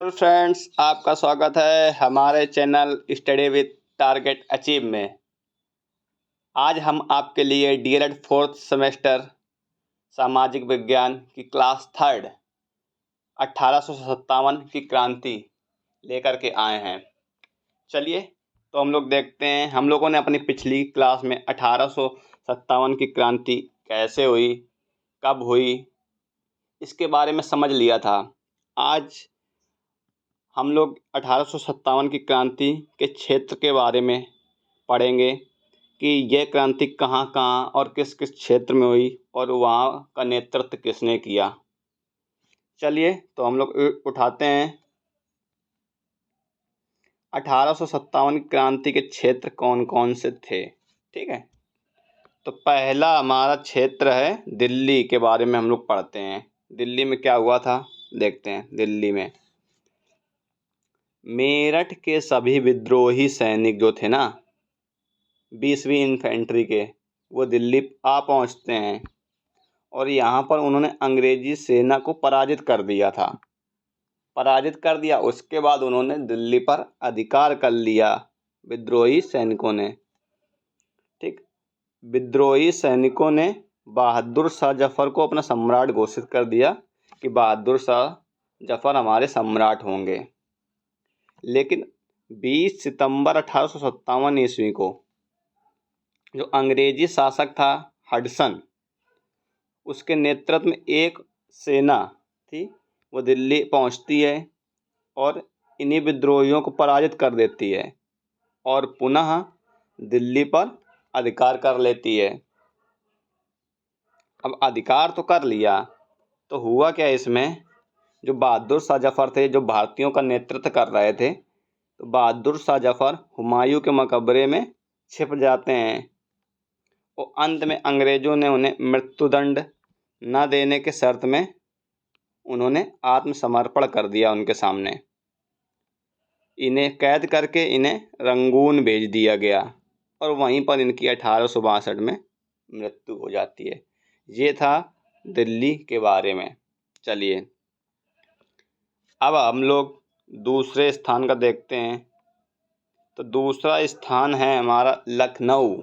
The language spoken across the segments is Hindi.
हेलो फ्रेंड्स, आपका स्वागत है हमारे channel study with target achieve में। आज हम आपके लिए डीएलएड फोर्थ सेमेस्टर सामाजिक विज्ञान की क्लास थर्ड 1857 की क्रांति लेकर के आए हैं। चलिए तो हम लोग देखते हैं। हम लोगों ने अपनी पिछली क्लास में 1857 की क्रांति कैसे हुई, कब हुई, इसके बारे में समझ लिया था। आज हम लोग 1857 की क्रांति के क्षेत्र के बारे में पढ़ेंगे कि यह क्रांति कहाँ कहाँ और किस किस क्षेत्र में हुई और वहाँ का नेतृत्व किसने किया। चलिए तो हम लोग उठाते हैं 1857 की क्रांति के क्षेत्र कौन कौन से थे। ठीक है, तो पहला हमारा क्षेत्र है दिल्ली के बारे में हम लोग पढ़ते हैं। दिल्ली में क्या हुआ था देखते हैं। दिल्ली में मेरठ के सभी विद्रोही सैनिक जो थे ना 20वीं इन्फेंट्री के, वो दिल्ली आ पहुंचते हैं और यहाँ पर उन्होंने अंग्रेजी सेना को पराजित कर दिया था। उसके बाद उन्होंने दिल्ली पर अधिकार कर लिया विद्रोही सैनिकों ने। ठीक, विद्रोही सैनिकों ने बहादुर शाह जफर को अपना सम्राट घोषित कर दिया कि बहादुर शाह जफर हमारे सम्राट होंगे। लेकिन 20 सितंबर 1857 ईस्वी को जो अंग्रेजी शासक था हडसन, उसके नेतृत्व में एक सेना थी, वो दिल्ली पहुंचती है और इन्हीं विद्रोहियों को पराजित कर देती है और पुनः दिल्ली पर अधिकार कर लेती है। अब अधिकार तो कर लिया, तो हुआ क्या इसमें, जो बहादुर शाह जफर थे जो भारतीयों का नेतृत्व कर रहे थे, तो बहादुर शाह जफर हुमायूं के मकबरे में छिप जाते हैं और अंत में अंग्रेजों ने उन्हें मृत्युदंड न देने के शर्त में उन्होंने आत्मसमर्पण कर दिया उनके सामने। इन्हें कैद करके इन्हें रंगून भेज दिया गया और वहीं पर इनकी 1862 में मृत्यु हो जाती है। ये था दिल्ली के बारे में। चलिए अब हम लोग दूसरे स्थान का देखते हैं। तो दूसरा स्थान है हमारा लखनऊ।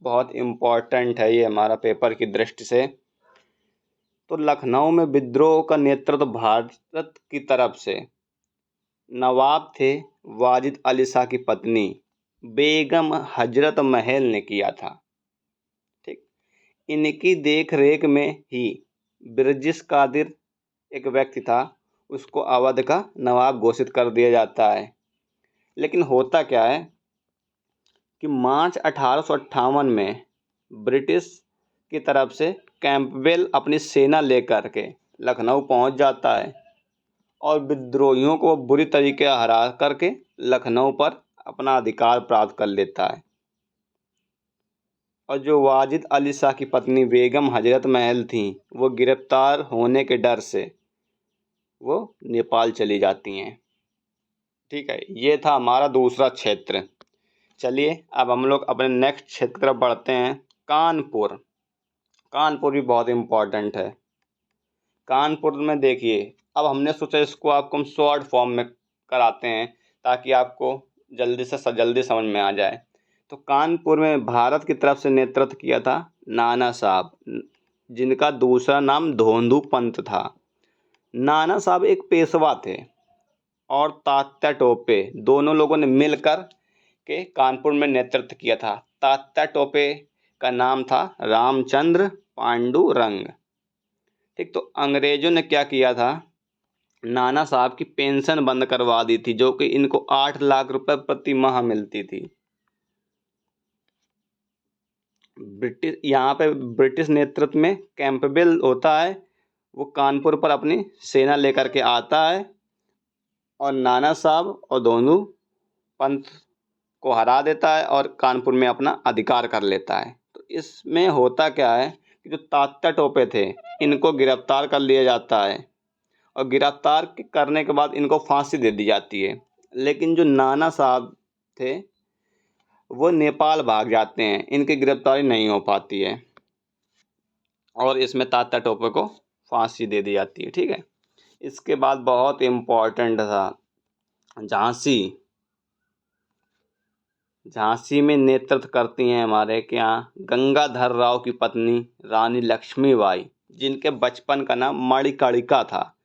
बहुत इम्पोर्टेंट है ये हमारा पेपर की दृष्टि से। तो लखनऊ में विद्रोह का नेतृत्व भारत की तरफ से नवाब थे वाजिद अली शाह की पत्नी बेगम हजरत महल ने किया था। ठीक, इनकी देख रेख में ही ब्रिटिश कादिर एक व्यक्ति था, उसको अवध का नवाब घोषित कर दिया जाता है। लेकिन होता क्या है कि मार्च 1858 में ब्रिटिश की तरफ से कैंपबेल अपनी सेना लेकर के लखनऊ पहुंच जाता है और विद्रोहियों को बुरी तरीके हरा करके लखनऊ पर अपना अधिकार प्राप्त कर लेता है। और जो वाजिद अली शाह की पत्नी बेगम हजरत महल थी, वो गिरफ्तार होने के डर से वो नेपाल चली जाती हैं। ठीक है, ये था हमारा दूसरा क्षेत्र। चलिए अब हम लोग अपने नेक्स्ट क्षेत्र की तरफ बढ़ते हैं। कानपुर। कानपुर भी बहुत इम्पोर्टेंट है। कानपुर में देखिए, अब हमने सोचा इसको आपको हम शॉर्ट फॉर्म में कराते हैं ताकि आपको जल्दी समझ में आ जाए। तो कानपुर में भारत की तरफ से नेतृत्व किया था नाना साहब, जिनका दूसरा नाम धोंदू पंत था। नाना साहब एक पेशवा थे और तात्या टोपे, दोनों लोगों ने मिलकर के कानपुर में नेतृत्व किया था। तात्या टोपे का नाम था रामचंद्र पांडुरंग। ठीक, तो अंग्रेजों ने क्या किया था, नाना साहब की पेंशन बंद करवा दी थी, जो कि इनको 8 लाख रुपए प्रति माह मिलती थी। यहाँ पे ब्रिटिश नेतृत्व में कैंपबेल होता है, वो कानपुर पर अपनी सेना लेकर के आता है और नाना साहब और धोंदू पंत को हरा देता है और कानपुर में अपना अधिकार कर लेता है। तो इसमें होता क्या है कि जो तात्या टोपे थे, इनको गिरफ्तार कर लिया जाता है और गिरफ्तार करने के बाद इनको फांसी दे दी जाती है। लेकिन जो नाना साहब थे वो नेपाल भाग जाते हैं, इनकी गिरफ्तारी नहीं हो पाती है और इसमें तात्या टोपे को फांसी दे दी जाती है। ठीक है, इसके बाद बहुत इम्पोर्टेंट था झांसी। झांसी में नेतृत्व करती हैं हमारे क्या गंगाधर राव की पत्नी रानी लक्ष्मीबाई, जिनके बचपन का नाम मणिकर्णिका था।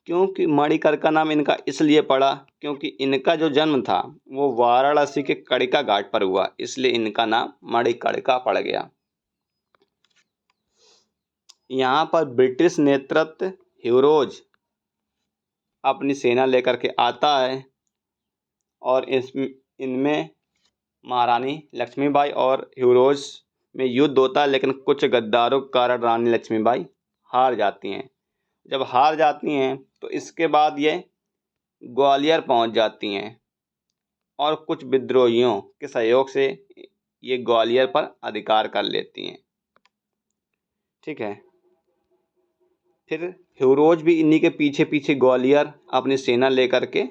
क्योंकि मणिकर्णिका का नाम इनका इसलिए पड़ा क्योंकि इनका जो जन्म था वो वाराणसी के कर्णिका घाट पर हुआ, इसलिए इनका नाम मणिकर्णिका पड़ गया। यहाँ पर ब्रिटिश नेतृत्व ह्यूरोज अपनी सेना लेकर के आता है और इनमें महारानी लक्ष्मीबाई और ह्यूरोज में युद्ध होता है, लेकिन कुछ गद्दारों के कारण रानी लक्ष्मीबाई हार जाती हैं। जब हार जाती हैं तो इसके बाद ये ग्वालियर पहुंच जाती हैं और कुछ विद्रोहियों के सहयोग से ये ग्वालियर पर अधिकार कर लेती हैं। ठीक है, फिर ह्यूरोज भी इन्हीं के पीछे पीछे ग्वालियर अपनी सेना लेकर के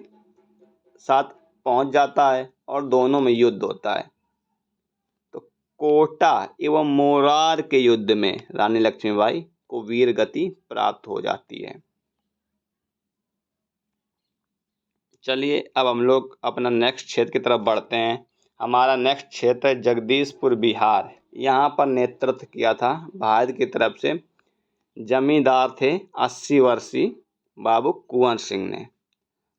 साथ पहुंच जाता है और दोनों में युद्ध होता है। तो कोटा एवं मोरार के युद्ध में रानी लक्ष्मीबाई को वीर गति प्राप्त हो जाती है। चलिए अब हम लोग अपना नेक्स्ट क्षेत्र की तरफ बढ़ते हैं। हमारा नेक्स्ट क्षेत्र है जगदीशपुर बिहार। यहाँ पर नेतृत्व किया था भारत की तरफ से जमींदार थे 80 वर्षीय बाबू कुंवर सिंह ने,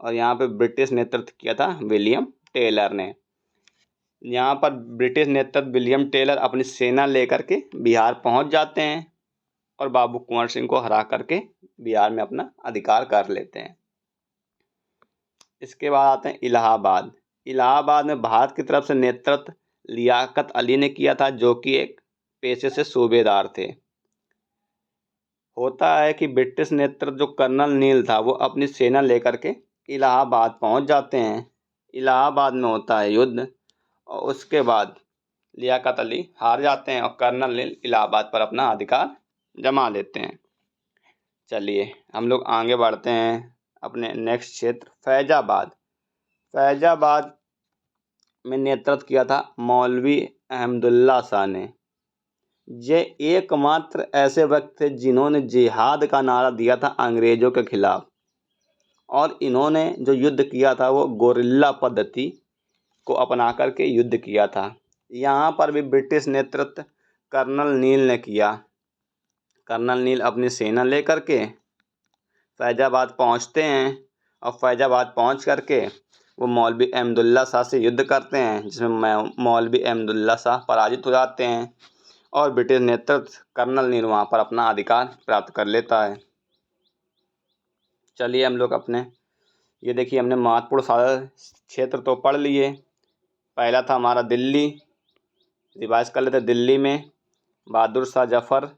और यहाँ पे ब्रिटिश नेतृत्व किया था विलियम टेलर ने। यहाँ पर ब्रिटिश नेतृत्व विलियम टेलर अपनी सेना लेकर के बिहार पहुँच जाते हैं और बाबू कुंवर सिंह को हरा करके बिहार में अपना अधिकार कर लेते हैं। इसके बाद आते हैं इलाहाबाद। इलाहाबाद में भारत की तरफ से नेतृत्व लियाकत अली ने किया था, जो कि एक पेशे से सूबेदार थे। होता है कि ब्रिटिश नेतृत्व जो कर्नल नील था वो अपनी सेना लेकर के इलाहाबाद पहुंच जाते हैं। इलाहाबाद में होता है युद्ध और उसके बाद लियाकत अली हार जाते हैं और कर्नल नील इलाहाबाद पर अपना अधिकार जमा लेते हैं। चलिए हम लोग आगे बढ़ते हैं अपने नेक्स्ट क्षेत्र फैजाबाद। फैजाबाद में नेतृत्व किया था मौलवी अहमदुल्ला शाह ने। ये एकमात्र ऐसे व्यक्ति थे जिन्होंने जिहाद का नारा दिया था अंग्रेजों के खिलाफ, और इन्होंने जो युद्ध किया था वो गोरिल्ला पद्धति को अपना करके युद्ध किया था। यहाँ पर भी ब्रिटिश नेतृत्व कर्नल नील ने किया। कर्नल नील अपनी सेना लेकर के फैजाबाद पहुँचते हैं और फैजाबाद पहुँच करके वो मौलवी अहमदुल्ला शाह से युद्ध करते हैं, जिसमें मौलवी अहमदुल्ला शाह पराजित हो जाते हैं और ब्रिटिश नेतृत्व कर्नल नील वहाँ पर अपना अधिकार प्राप्त कर लेता है। चलिए हम लोग अपने ये देखिए हमने महत्वपूर्ण सारे क्षेत्र तो पढ़ लिए। पहला था हमारा दिल्ली, रिवाइज कर लेते। दिल्ली में बहादुर शाह जफर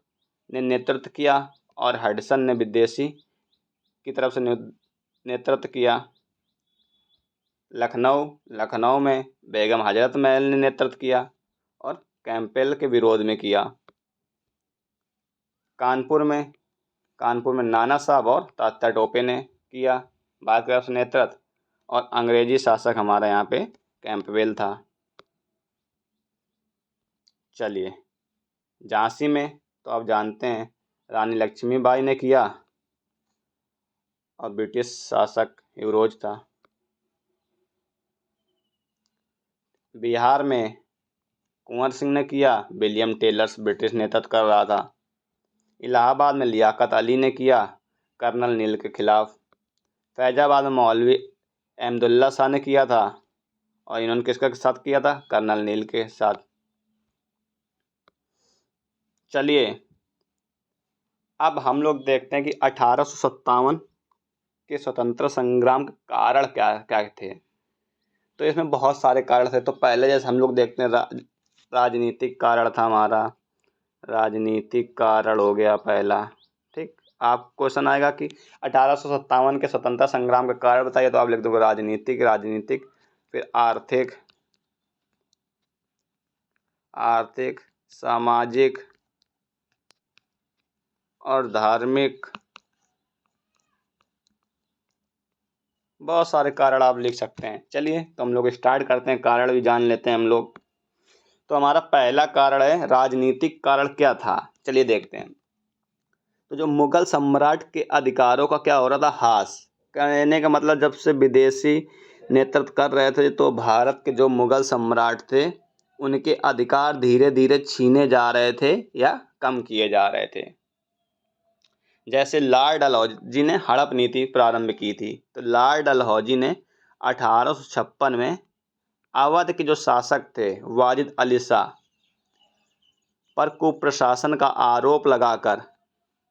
ने नेतृत्व किया और हडसन ने विदेशी की तरफ से नेतृत्व किया। लखनऊ में बेगम हजरत महल ने नेतृत्व किया और कैंपेल के विरोध में किया। कानपुर में नाना साहब और तात्या टोपे ने किया भारत की तरफ से नेतृत्व, और अंग्रेजी शासक हमारा यहाँ पे कैंपबेल था। चलिए झांसी में तो आप जानते हैं रानी लक्ष्मीबाई ने किया और ब्रिटिश शासक ह्यूरोज था। बिहार में कुंवर सिंह ने किया, विलियम टेलर ब्रिटिश नेतृत्व कर रहा था। इलाहाबाद में लियाकत अली ने किया कर्नल नील के खिलाफ। फैजाबाद में मौलवी अहमदुल्ला शाह ने किया था, और इन्होंने किसके साथ किया था? कर्नल नील के साथ। चलिए अब हम लोग देखते हैं कि 1857 के स्वतंत्र संग्राम के कारण क्या क्या थे। तो इसमें बहुत सारे कारण थे। तो पहले जैसे हम लोग देखते हैं राजनीतिक कारण था हमारा। राजनीतिक कारण हो गया पहला। ठीक, आप क्वेश्चन आएगा कि 1857 के स्वतंत्रता संग्राम का कारण बताइए, तो आप लिख दोगे राजनीतिक, फिर आर्थिक, सामाजिक और धार्मिक, बहुत सारे कारण आप लिख सकते हैं। चलिए तो हम लोग स्टार्ट करते हैं, कारण भी जान लेते हैं हम लोग। तो हमारा पहला कारण है राजनीतिक कारण क्या था, चलिए देखते हैं। तो जो मुगल सम्राट के अधिकारों का क्या हो रहा था, ह्रास। कहने का मतलब जब से विदेशी नेतृत्व कर रहे थे तो भारत के जो मुगल सम्राट थे उनके अधिकार धीरे धीरे छीने जा रहे थे या कम किए जा रहे थे। जैसे लॉर्ड डलहौजी ने हड़प नीति प्रारंभ की थी। तो लॉर्ड डलहौजी ने 1856 में अवध के जो शासक थे वाजिद अली शाह पर कुप्रशासन का आरोप लगाकर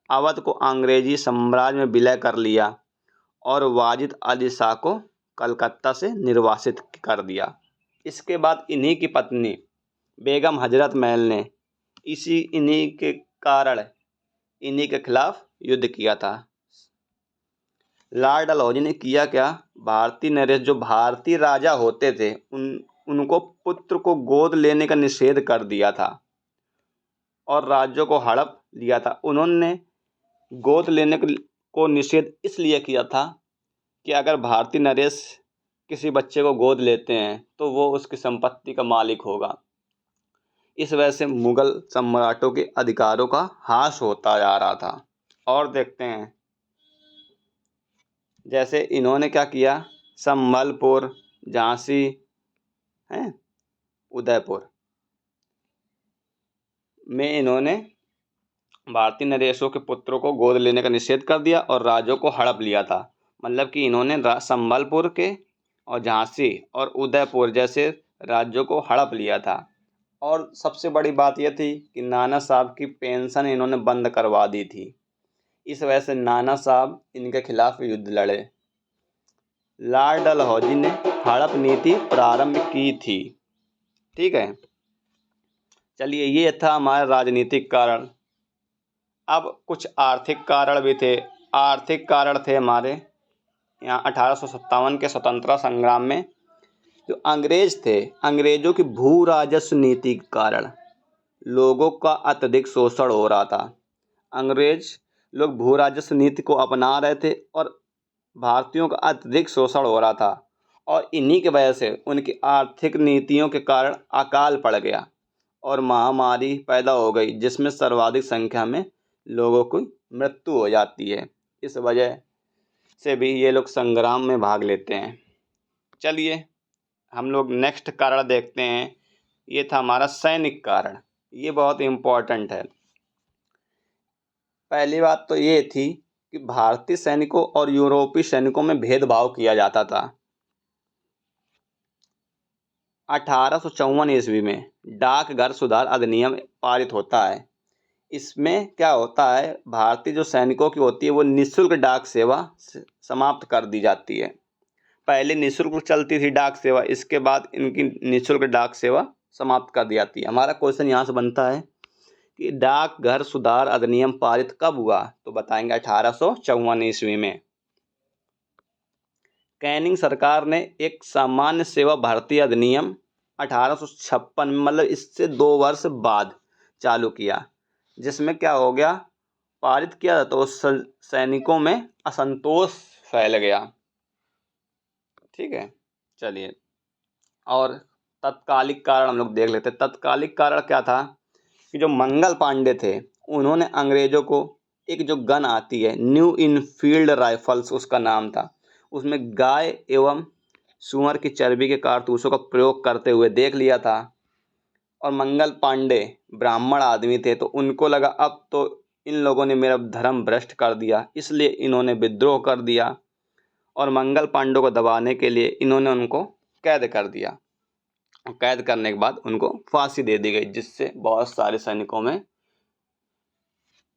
अवध को अंग्रेजी साम्राज्य में विलय कर लिया और वाजिद अली शाह को कलकत्ता से निर्वासित कर दिया। इसके बाद इन्हीं की पत्नी बेगम हजरत महल ने इन्हीं के कारण इन्हीं के खिलाफ युद्ध किया था। लॉर्ड डलहौजी ने किया क्या, भारतीय नरेश जो भारतीय राजा होते थे उनको पुत्र को गोद लेने का निषेध कर दिया था और राज्यों को हड़प लिया था। उन्होंने गोद लेने को निषेध इसलिए किया था कि अगर भारतीय नरेश किसी बच्चे को गोद लेते हैं तो वो उसकी संपत्ति का मालिक होगा। इस वजह से मुगल सम्राटों के अधिकारों का ह्रास होता जा रहा था। और देखते हैं जैसे इन्होंने क्या किया, संबलपुर, झांसी हैं, उदयपुर में इन्होंने भारतीय नरेशों के पुत्रों को गोद लेने का निषेध कर दिया और राज्यों को हड़प लिया था। मतलब कि इन्होंने संबलपुर के और झांसी और उदयपुर जैसे राज्यों को हड़प लिया था। और सबसे बड़ी बात यह थी कि नाना साहब की पेंशन इन्होंने बंद करवा दी थी। इस वजह से नाना साहब इनके खिलाफ युद्ध लड़े। लॉर्ड डलहौजी ने हड़प नीति प्रारंभ की थी। ठीक है, चलिए ये था हमारा राजनीतिक कारण। अब कुछ आर्थिक कारण भी थे। आर्थिक कारण थे हमारे यहाँ 1857 के स्वतंत्रता संग्राम में जो अंग्रेज थे, अंग्रेजों की भू राजस्व नीति के कारण लोगों का अत्यधिक शोषण हो रहा था। अंग्रेज लोग भू राजस्व नीति को अपना रहे थे और भारतीयों का अत्यधिक शोषण हो रहा था और इन्हीं की वजह से उनकी आर्थिक नीतियों के कारण अकाल पड़ गया और महामारी पैदा हो गई जिसमें सर्वाधिक संख्या में लोगों की मृत्यु हो जाती है। इस वजह से भी ये लोग संग्राम में भाग लेते हैं। चलिए हम लोग नेक्स्ट कारण देखते हैं। ये था हमारा सैनिक कारण। ये बहुत इम्पोर्टेंट है। पहली बात तो ये थी कि भारतीय सैनिकों और यूरोपीय सैनिकों में भेदभाव किया जाता था। 1854 ईस्वी में डाकघर सुधार अधिनियम पारित होता है। इसमें क्या होता है, भारतीय जो सैनिकों की होती है वो निःशुल्क डाक सेवा समाप्त कर दी जाती है। पहले निःशुल्क चलती थी डाक सेवा, इसके बाद इनकी निःशुल्क डाक सेवा समाप्त कर दी जाती है। हमारा क्वेश्चन यहाँ से बनता है कि डाकघर सुधार अधिनियम पारित कब हुआ, तो बताएंगे 1854 ईस्वी में। कैनिंग सरकार ने एक सामान्य सेवा भर्ती अधिनियम 1856 में, मतलब इससे 2 वर्ष बाद चालू किया, जिसमें क्या हो गया, पारित किया तो सैनिकों में असंतोष फैल गया। ठीक है, चलिए और तत्कालिक कारण हम लोग देख लेते हैं। तत्कालिक कारण क्या था कि जो मंगल पांडे थे उन्होंने अंग्रेजों को एक जो गन आती है न्यू इनफील्ड राइफल्स उसका नाम था, उसमें गाय एवं सूअर की चर्बी के कारतूसों का प्रयोग करते हुए देख लिया था। और मंगल पांडे ब्राह्मण आदमी थे तो उनको लगा अब तो इन लोगों ने मेरा धर्म भ्रष्ट कर दिया, इसलिए इन्होंने विद्रोह कर दिया और मंगल पांडे को दबाने के लिए इन्होंने उनको कैद कर दिया। कैद करने के बाद उनको फांसी दे दी गई, जिससे बहुत सारे सैनिकों में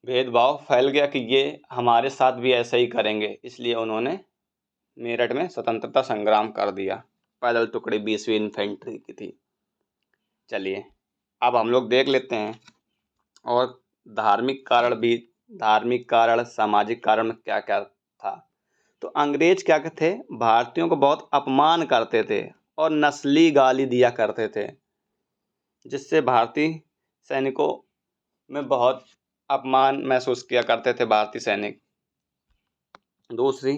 भेदभाव फैल गया कि ये हमारे साथ भी ऐसा ही करेंगे, इसलिए उन्होंने मेरठ में स्वतंत्रता संग्राम कर दिया। पैदल टुकड़ी 20वीं इन्फेंट्री की थी। चलिए अब हम लोग देख लेते हैं और धार्मिक कारण सामाजिक कारण में क्या क्या था। तो अंग्रेज क्या थे, भारतीयों को बहुत अपमान करते थे और नस्ली गाली दिया करते थे, जिससे भारतीय सैनिकों में बहुत अपमान महसूस किया करते थे भारतीय सैनिक। दूसरी,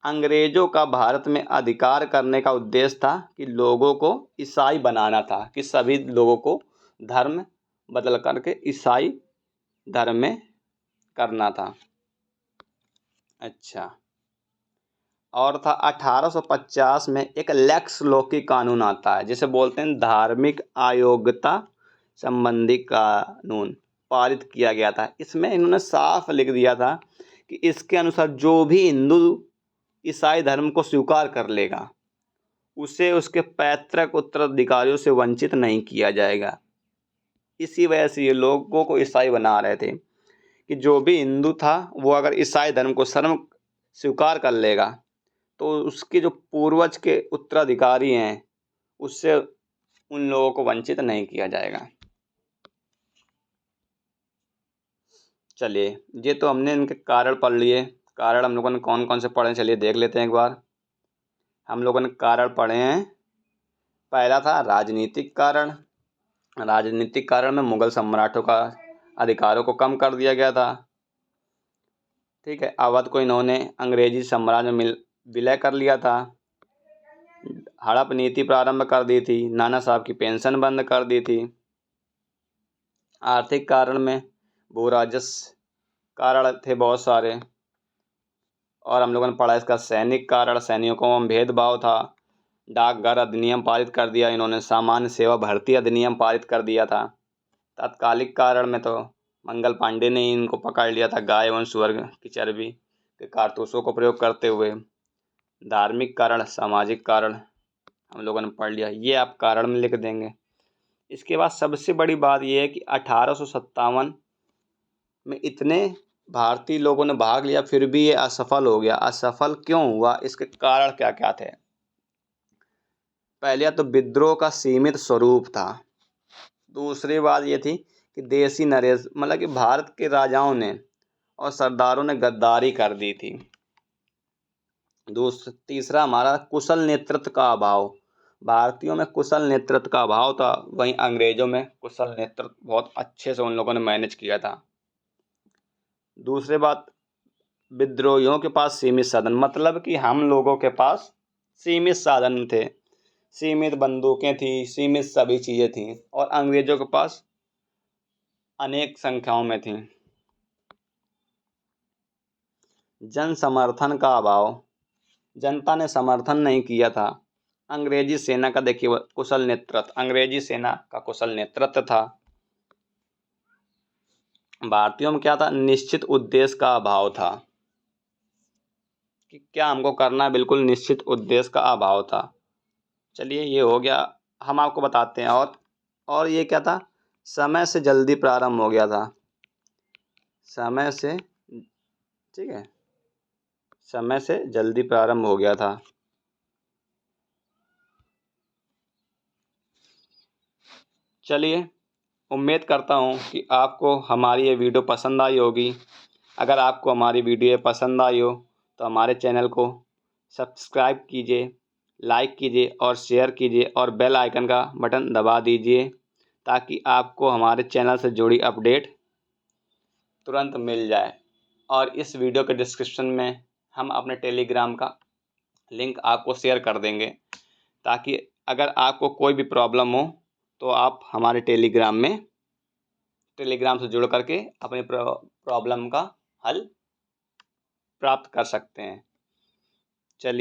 अंग्रेजों का भारत में अधिकार करने का उद्देश्य था कि लोगों को ईसाई बनाना था, कि सभी लोगों को धर्म बदल करके ईसाई धर्म में करना था। अच्छा, और था 1850 में एक लेक्स लोकी कानून आता है, जिसे बोलते हैं धार्मिक अयोग्यता संबंधी कानून, पारित किया गया था। इसमें इन्होंने साफ लिख दिया था कि इसके अनुसार जो भी हिंदू ईसाई धर्म को स्वीकार कर लेगा उसे उसके पैतृक उत्तराधिकारियों से वंचित नहीं किया जाएगा। इसी वजह से ये लोगों को ईसाई बना रहे थे कि जो भी हिंदू था वो अगर ईसाई धर्म को स्वीकार कर लेगा तो उसके जो पूर्वज के उत्तराधिकारी हैं उससे उन लोगों को वंचित नहीं किया जाएगा। चलिए, ये तो हमने इनके कारण पढ़ लिए। कारण हम लोगों ने कौन कौन से पढ़े, चलिए देख लेते हैं एक बार। हम लोगों ने कारण पढ़े हैं। पहला था राजनीतिक कारण। राजनीतिक कारण में मुगल सम्राटों का अधिकारों को कम कर दिया गया था। ठीक है, अवध को इन्होंने अंग्रेजी साम्राज्य में विलय कर लिया था। हड़प नीति प्रारंभ कर दी थी। नाना साहब की पेंशन बंद कर दी थी। आर्थिक कारण में भू राजस्व कारण थे बहुत सारे। और हम लोगों ने पढ़ा इसका सैनिक कारण, सैनिकों में भेदभाव था। डाकघर अधिनियम पारित कर दिया इन्होंने। सामान्य सेवा भर्ती अधिनियम पारित कर दिया था। तात्कालिक कारण में तो मंगल पांडे ने ही इनको पकड़ लिया था, गाय एवं सुअर की चर्बी के कारतूसों को प्रयोग करते हुए। धार्मिक कारण, सामाजिक कारण हम लोगों ने पढ़ लिया, ये आप कारण में लिख देंगे। इसके बाद सबसे बड़ी बात यह है कि 1857 में इतने भारतीय लोगों ने भाग लिया फिर भी ये असफल हो गया। असफल क्यों हुआ, इसके कारण क्या क्या थे? पहले तो विद्रोह का सीमित स्वरूप था। दूसरी बात ये थी कि देसी नरेश मतलब कि भारत के राजाओं ने और सरदारों ने गद्दारी कर दी थी। तीसरा हमारा कुशल नेतृत्व का अभाव। भारतीयों में कुशल नेतृत्व का अभाव था, वहीं अंग्रेजों में कुशल नेतृत्व बहुत अच्छे से उन लोगों ने मैनेज किया था। दूसरी बात, विद्रोहियों के पास सीमित साधन, मतलब कि हम लोगों के पास सीमित साधन थे, सीमित बंदूकें थी, सीमित सभी चीज़ें थीं, और अंग्रेजों के पास अनेक संख्याओं में थीं। जन समर्थन का अभाव, जनता ने समर्थन नहीं किया था। अंग्रेजी सेना का देखिए कुशल नेतृत्व, अंग्रेजी सेना का कुशल नेतृत्व था। भारतीयों में क्या था, निश्चित उद्देश्य का अभाव था कि क्या हमको करना है, बिल्कुल निश्चित उद्देश्य का अभाव था। चलिए ये हो गया, हम आपको बताते हैं। और ये क्या था, समय से जल्दी प्रारंभ हो गया था। समय से, ठीक है, समय से जल्दी प्रारंभ हो गया था। चलिए, उम्मीद करता हूँ कि आपको हमारी ये वीडियो पसंद आई होगी। अगर आपको हमारी वीडियो पसंद आई हो तो हमारे चैनल को सब्सक्राइब कीजिए, लाइक कीजिए और शेयर कीजिए और बेल आइकन का बटन दबा दीजिए ताकि आपको हमारे चैनल से जुड़ी अपडेट तुरंत मिल जाए। और इस वीडियो के डिस्क्रिप्शन में हम अपने टेलीग्राम का लिंक आपको शेयर कर देंगे ताकि अगर आपको कोई भी प्रॉब्लम हो तो आप हमारे टेलीग्राम से जुड़ करके अपनी प्रॉब्लम का हल प्राप्त कर सकते हैं। चलिए।